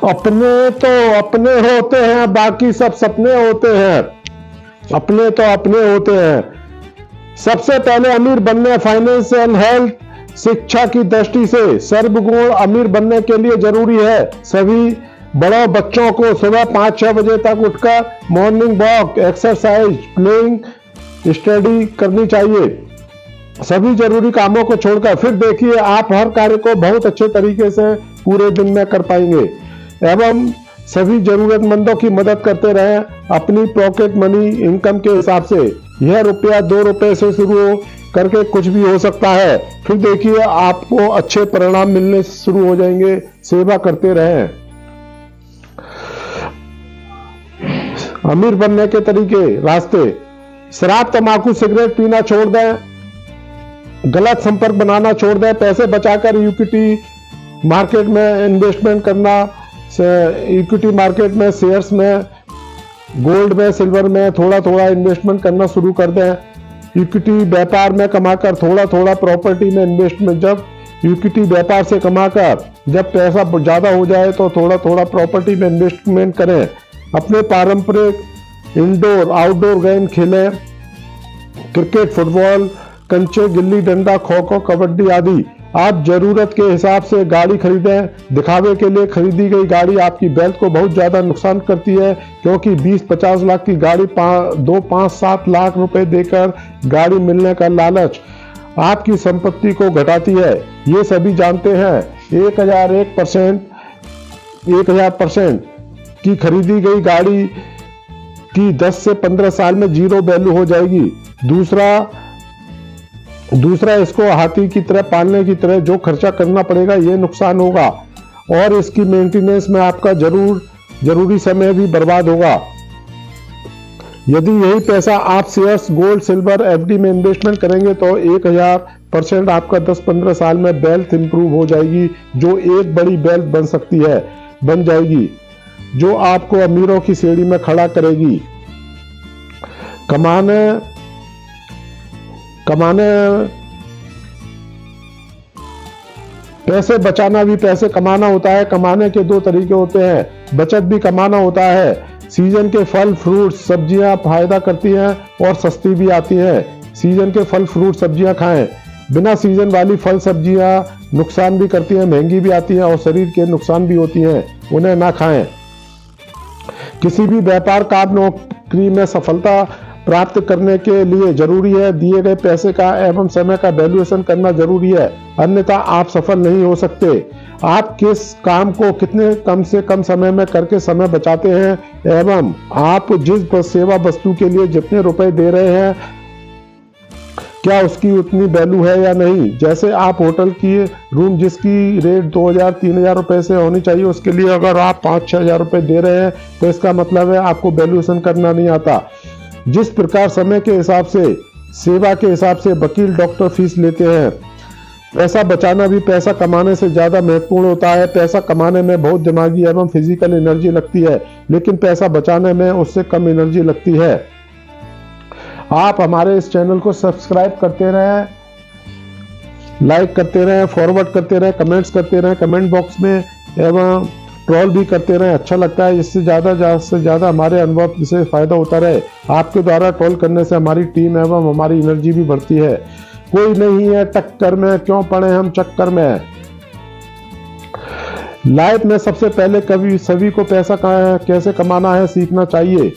अपने तो अपने होते हैं, बाकी सब सपने होते हैं। अपने तो अपने होते हैं। सबसे पहले अमीर बनने, फाइनेंशियल हेल्थ शिक्षा की दृष्टि से सर्वगुण अमीर बनने के लिए जरूरी है। सभी बड़ों बच्चों को सुबह 5-6 बजे तक उठकर morning walk, exercise, playing, study करनी चाहिए। सभी जरूरी कामों को छोड़कर फिर देखिए आप हर कार्य को बहुत अच्छे तरीके से पूरे दिन में कर पाएंगे। एवं सभी जरूरतमंदों की मदद करते रहें अपनी पॉकेट मनी इनकम के हिसाब से। यह रुपया 2 रुपए से शुरू करके कुछ भी हो सकता है। फिर देखिए आपको अच्छे परिणाम मिलने शुरू हो जाएंगे। सेवा करते रहें। अमीर बनने के तरीके, रास्ते: शराब, तंबाकू, सिगरेट पीना छोड़ दें। गलत संपर्क बनाना छोड़ दें। पैसे बचाकर इक्विटी मार्केट में इन्वेस्टमेंट करना, इक्विटी मार्केट में, शेयर्स में, गोल्ड में, सिल्वर में थोड़ा थोड़ा इन्वेस्टमेंट करना शुरू कर दें। इक्विटी व्यापार में कमाकर थोड़ा थोड़ा प्रॉपर्टी में इन्वेस्टमेंट, जब इक्विटी व्यापार से कमाकर जब पैसा ज्यादा हो जाए तो थोड़ा थोड़ा प्रॉपर्टी में इन्वेस्टमेंट करें। अपने पारंपरिक इंडोर आउटडोर गेम खेलें। क्रिकेट, फुटबॉल, कंचे, गिल्ली डंडा, खो खो, कबड्डी आदि। आप जरूरत के हिसाब से गाड़ी खरीदें। दिखावे के लिए खरीदी गई गाड़ी आपकी वेल्थ को बहुत ज्यादा नुकसान करती है, क्योंकि 20-50 लाख की गाड़ी 2-5-7 लाख रुपए देकर गाड़ी मिलने का लालच आपकी संपत्ति को घटाती है। ये सभी जानते हैं। 1000% की खरीदी गई गाड़ी की 10 से 15 साल में जीरो वैल्यू हो जाएगी। दूसरा इसको हाथी की तरह पालने की तरह जो खर्चा करना पड़ेगा ये नुकसान होगा, और इसकी मेंटेनेंस में आपका जरूरी समय भी बर्बाद होगा। यदि यही पैसा आप शेयर्स, गोल्ड, सिल्वर, एफडी में इन्वेस्टमेंट करेंगे तो 1000% आपका 10-15 साल में वेल्थ इंप्रूव हो जाएगी, जो एक बड़ी वेल्थ बन जाएगी, जो आपको अमीरों की सीढ़ी में खड़ा करेगी। पैसे बचाना भी पैसे कमाना होता है। कमाने के 2 तरीके होते हैं। बचत भी कमाना होता है। सीजन के फल, फ्रूट, सब्जियां फायदा करती हैं और सस्ती भी आती हैं। सीजन के फल, फ्रूट, सब्जियां खाएं। बिना सीजन वाली फल सब्जियां नुकसान भी करती हैं, महंगी भी आती हैं और शरीर के नुकसान भी होती हैं, उन्हें ना खाएं। किसी भी व्यापार, काम, नौकरी में सफलता प्राप्त करने के लिए जरूरी है दिए गए पैसे का एवं समय का वैल्यूएशन करना जरूरी है, अन्यथा आप सफल नहीं हो सकते। आप किस काम को कितने कम से कम समय में करके समय बचाते हैं एवं आप जिस सेवा वस्तु के लिए जितने रुपए दे रहे हैं क्या उसकी उतनी वैल्यू है या नहीं। जैसे आप होटल की रूम जिसकी रेट 2000-3000 रुपए से होनी चाहिए, उसके लिए अगर आप 5-6 हजार रुपए दे रहे हैं तो इसका मतलब है आपको वैल्यूएशन करना नहीं आता। जिस प्रकार समय के हिसाब से, सेवा के हिसाब से वकील, डॉक्टर फीस लेते हैं। पैसा बचाना भी पैसा कमाने से ज्यादा महत्वपूर्ण होता है। पैसा कमाने में बहुत दिमागी एवं फिजिकल एनर्जी लगती है, लेकिन पैसा बचाने में उससे कम एनर्जी लगती है। आप हमारे इस चैनल को सब्सक्राइब करते रहें, लाइक करते रहें, फॉरवर्ड करते रहें, कमेंट्स करते रहें कमेंट बॉक्स में, एवं ट्रोल भी करते रहें। अच्छा लगता है, इससे ज़्यादा हमारे अनुभव से फायदा होता रहे। आपके द्वारा ट्रोल करने से हमारी टीम एवं हमारी एनर्जी भी बढ़ती है। कोई नहीं है टक्कर में, क्यों पड़े हम चक्कर में। लाइफ में सबसे पहले सभी को पैसा कैसे कमाना है सीखना चाहिए।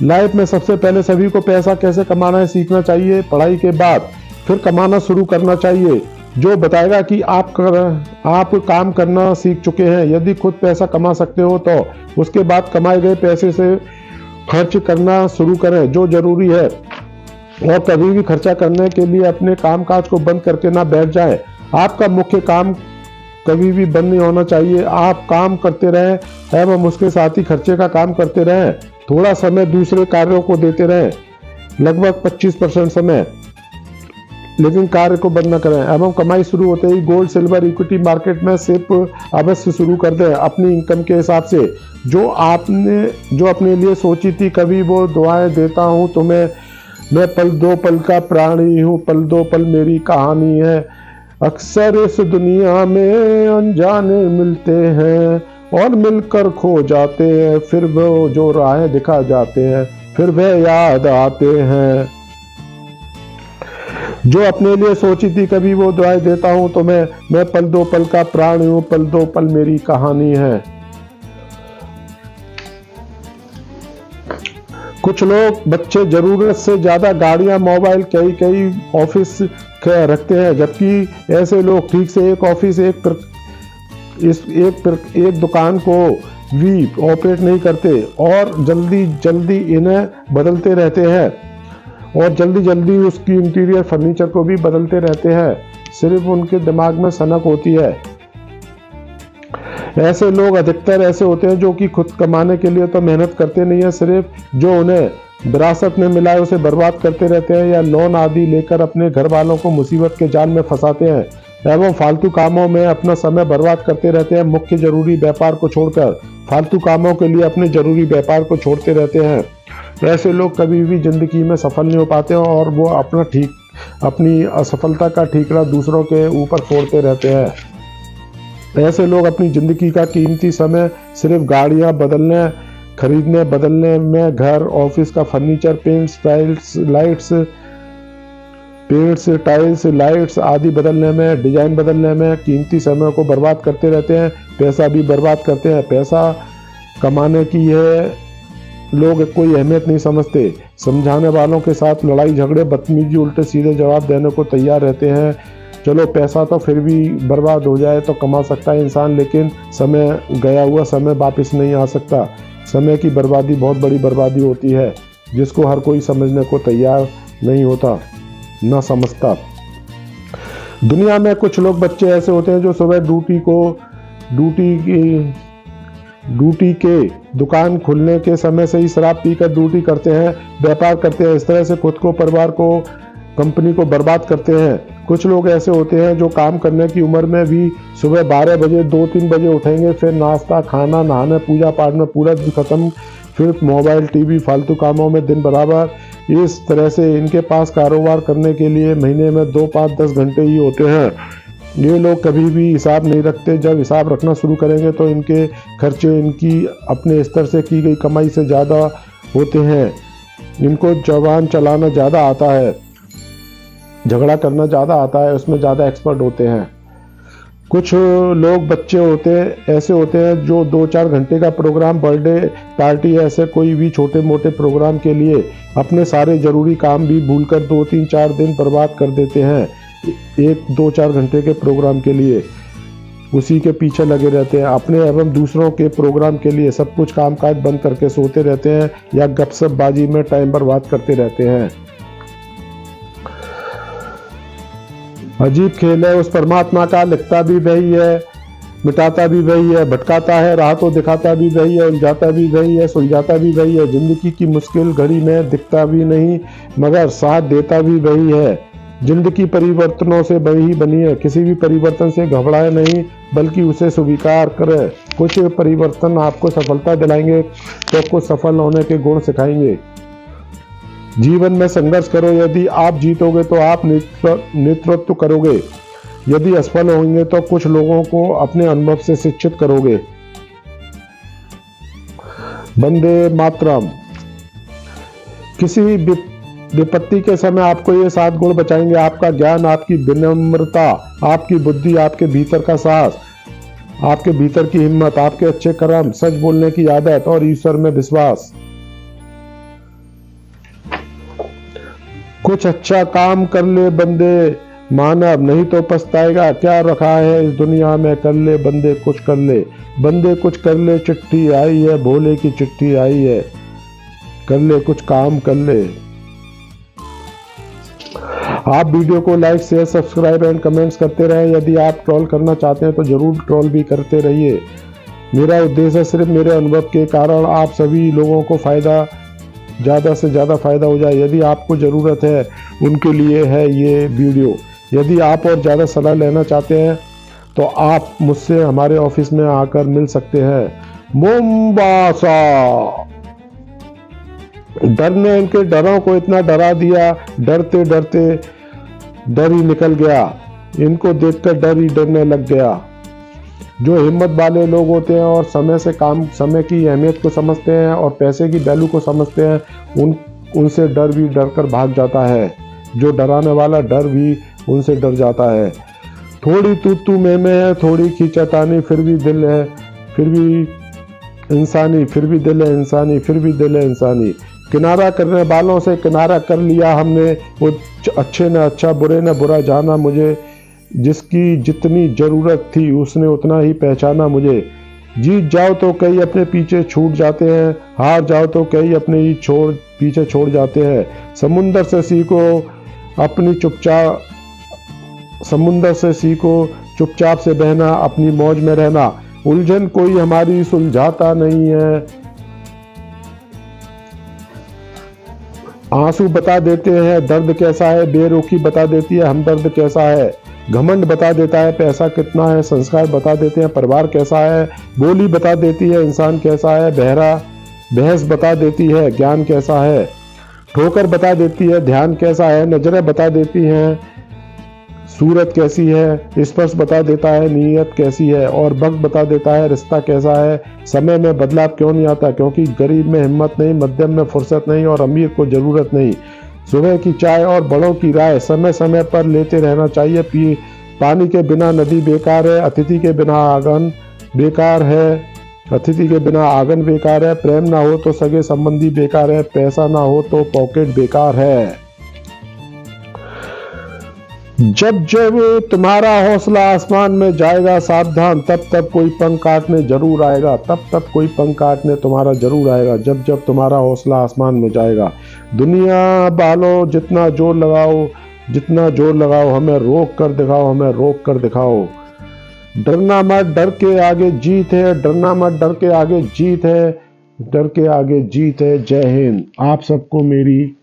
लाइफ में सबसे पहले सभी को पैसा कैसे कमाना है सीखना चाहिए। पढ़ाई के बाद फिर कमाना शुरू करना चाहिए, जो बताएगा कि आप काम करना सीख चुके हैं। यदि खुद पैसा कमा सकते हो तो उसके बाद कमाए गए पैसे से खर्च करना शुरू करें, जो जरूरी है। और कभी भी खर्चा करने के लिए अपने कामकाज को बंद करके ना बैठ जाएं। आपका मुख्य काम कभी भी बंद नहीं होना चाहिए। आप काम करते रहें एवं उसके साथ ही खर्चे का काम करते रहें। थोड़ा समय दूसरे कार्यों को देते रहें, लगभग 25% समय, लेकिन कार्य को बंद न करें। एवं कमाई शुरू होते ही गोल्ड, सिल्वर, इक्विटी मार्केट में सिर्फ अवश्य शुरू कर दें अपनी इनकम के हिसाब से। जो अपने लिए सोची थी, कभी वो दुआएं देता हूँ तुम्हें, मैं पल दो पल का प्राणी हूँ, पल दो पल मेरी कहानी है। अक्सर इस दुनिया में अनजाने मिलते हैं, और मिलकर खो जाते हैं, फिर वो जो राहें दिखा जाते हैं, फिर वे याद आते हैं। जो अपने लिए सोची थी कभी वो दुआएं देता हूं तो मैं पल दो पल का प्राण हूं, पल दो पल मेरी कहानी है। कुछ लोग बच्चे जरूरत से ज्यादा गाड़ियां, मोबाइल, कई ऑफिस रखते हैं, जबकि ऐसे लोग ठीक से एक ऑफिस, एक दुकान को भी ऑपरेट नहीं करते और जल्दी इन्हें बदलते रहते हैं, और जल्दी उसकी इंटीरियर फर्नीचर को भी बदलते रहते हैं। सिर्फ उनके दिमाग में सनक होती है। ऐसे लोग अधिकतर ऐसे होते हैं जो कि खुद कमाने के लिए तो मेहनत करते नहीं है, सिर्फ जो उन्हें विरासत में मिला है उसे बर्बाद करते रहते हैं, या लोन आदि लेकर अपने घर वालों को मुसीबत के जाल में फंसाते हैं एवं फालतू कामों में अपना समय बर्बाद करते रहते हैं। मुख्य जरूरी व्यापार को छोड़कर फालतू कामों के लिए अपने जरूरी व्यापार को छोड़ते रहते हैं। ऐसे लोग कभी भी जिंदगी में सफल नहीं हो पाते हैं और वो अपनी असफलता का ठीकरा दूसरों के ऊपर फोड़ते रहते हैं। ऐसे लोग अपनी जिंदगी का कीमती समय सिर्फ गाड़ियां खरीदने बदलने में, घर ऑफिस का फर्नीचर, पेंट्स टाइल्स लाइट्स आदि बदलने में, डिजाइन बदलने में कीमती समय को बर्बाद करते रहते हैं। पैसा भी बर्बाद करते हैं। पैसा कमाने की यह लोग कोई अहमियत नहीं समझते। समझाने वालों के साथ लड़ाई झगड़े, बदतमीजी, उल्टे सीधे जवाब देने को तैयार रहते हैं। चलो पैसा तो फिर भी बर्बाद हो जाए तो कमा सकता है इंसान, लेकिन गया हुआ समय वापस नहीं आ सकता। समय की बर्बादी बहुत बड़ी बर्बादी होती है, जिसको हर कोई समझने को तैयार नहीं होता, ना समझता। दुनिया में कुछ लोग बच्चे ऐसे होते हैं जो सुबह ड्यूटी के दुकान खुलने के समय से ही शराब पीकर ड्यूटी करते हैं, व्यापार करते हैं। इस तरह से खुद को, परिवार को, कंपनी को बर्बाद करते हैं। कुछ लोग ऐसे होते हैं जो काम करने की उम्र में भी सुबह 12 बजे 2-3 बजे उठेंगे, फिर नाश्ता, खाना, नहाने, पूजा पाठ में पूरा दिन खत्म, फिर मोबाइल, टीवी, फालतू कामों में दिन बराबर। इस तरह से इनके पास कारोबार करने के लिए महीने में 2, 5, 10 घंटे ही होते हैं। ये लोग कभी भी हिसाब नहीं रखते। जब हिसाब रखना शुरू करेंगे तो इनके खर्चे इनकी अपने स्तर से की गई कमाई से ज़्यादा होते हैं। इनको जबान चलाना ज़्यादा आता है, झगड़ा करना ज़्यादा आता है, उसमें ज़्यादा एक्सपर्ट होते हैं। कुछ लोग बच्चे ऐसे होते हैं जो 2-4 घंटे का प्रोग्राम, बर्थडे पार्टी, ऐसे कोई भी छोटे मोटे प्रोग्राम के लिए अपने सारे ज़रूरी काम भी भूलकर 2-3-4 दिन बर्बाद कर देते हैं। 1-2-4 घंटे के प्रोग्राम के लिए उसी के पीछे लगे रहते हैं। अपने एवं दूसरों के प्रोग्राम के लिए सब कुछ कामकाज बंद करके सोते रहते हैं या गपशप बाजी में टाइम बर्बाद करते रहते हैं। अजीब खेल है उस परमात्मा का, लिखता भी वही है, मिटाता भी वही है, भटकाता है, राह तो दिखाता भी वही है, उलझाता भी वही है, सुलझाता भी वही है। जिंदगी की मुश्किल घड़ी में दिखता भी नहीं मगर साथ देता भी वही है। जिंदगी परिवर्तनों से बनी है, किसी भी परिवर्तन से घबराए नहीं बल्कि उसे स्वीकार करें। कुछ परिवर्तन आपको सफलता दिलाएंगे तो कुछ सफल होने के गुण सिखाएंगे। जीवन में संघर्ष करो, यदि आप जीतोगे तो आप नेतृत्व करोगे, यदि असफल होंगे तो कुछ लोगों को अपने अनुभव से शिक्षित करोगे। वंदे मातरम। किसी विपत्ति के समय आपको ये 7 गुण बचाएंगे: आपका ज्ञान, आपकी विनम्रता, आपकी बुद्धि, आपके भीतर का साहस, आपके भीतर की हिम्मत, आपके अच्छे कर्म, सच बोलने की आदत और ईश्वर में विश्वास। कुछ अच्छा काम कर ले बंदे मानव, नहीं तो पछताएगा। क्या रखा है इस दुनिया में, कर ले बंदे कुछ कर ले। बंदे कुछ कर ले, चिट्ठी आई है, भोले की चिट्ठी आई है, कर ले कुछ काम कर ले। आप वीडियो को like, share, subscribe and comments करते रहें। यदि आप ट्रोल करना चाहते हैं तो जरूर ट्रोल भी करते रहिए। मेरा उद्देश्य सिर्फ मेरे अनुभव के कारण आप सभी लोगों को ज़्यादा से ज़्यादा फायदा हो जाए। यदि आपको ज़रूरत है उनके लिए है ये वीडियो। यदि आप और ज़्यादा सलाह लेना चाहते हैं तो आप मुझसे हमारे ऑफिस में आकर मिल सकते हैं। मोम्बासा। डर ने इनके डरों को इतना डरा दिया, डरते डरते डर ही निकल गया। इनको देखकर डर ही डरने लग गया। जो हिम्मत वाले लोग होते हैं और समय की अहमियत को समझते हैं और पैसे की वैल्यू को समझते हैं, उनसे डर भी डर कर भाग जाता है। जो डराने वाला डर भी उनसे डर जाता है। थोड़ी तू मैं है, थोड़ी खींचातानी, फिर भी दिल है, फिर भी इंसानी, फिर भी दिल है इंसानी, फिर भी दिल है इंसानी। किनारा करने वालों से किनारा कर लिया हमने, वो अच्छे न अच्छा, बुरे न बुरा जाना मुझे। जिसकी जितनी ज़रूरत थी उसने उतना ही पहचाना मुझे। जीत जाओ तो कई अपने पीछे छूट जाते हैं, हार जाओ तो कई अपने ही पीछे छोड़ जाते हैं। समुंदर से सीखो चुपचाप से बहना, अपनी मौज में रहना। उलझन कोई हमारी सुलझाता नहीं है। आंसू बता देते हैं दर्द कैसा है, बेरुखी बता देती है हमदर्द कैसा है। घमंड बता देता है पैसा कितना है, संस्कार बता देते हैं परिवार कैसा है। बोली बता देती है इंसान कैसा है, बहस बता देती है ज्ञान कैसा है। ठोकर बता देती है ध्यान कैसा है, नजरें बता देती हैं सूरत कैसी है। स्पर्श बता देता है नीयत कैसी है, और वक्त बता देता है रिश्ता कैसा है। समय में बदलाव क्यों नहीं आता, क्योंकि गरीब में हिम्मत नहीं, मध्यम में फुर्सत नहीं और अमीर को जरूरत नहीं। सुबह की चाय और बड़ों की राय समय समय पर लेते रहना चाहिए। पानी के बिना नदी बेकार है, अतिथि के बिना आंगन बेकार है। प्रेम ना हो तो सगे संबंधी बेकार है, पैसा ना हो तो पॉकेट बेकार है। जब जब तुम्हारा हौसला आसमान में जाएगा सावधान, तब कोई पंख काटने जरूर आएगा, तब कोई पंख काटने तुम्हारा जरूर आएगा। जब जब तुम्हारा हौसला आसमान में जाएगा। दुनिया वालों जितना जोर लगाओ, हमें रोक कर दिखाओ। डरना मत, डर के आगे जीत है। डर के आगे जीत है। जय हिंद। आप सबको मेरी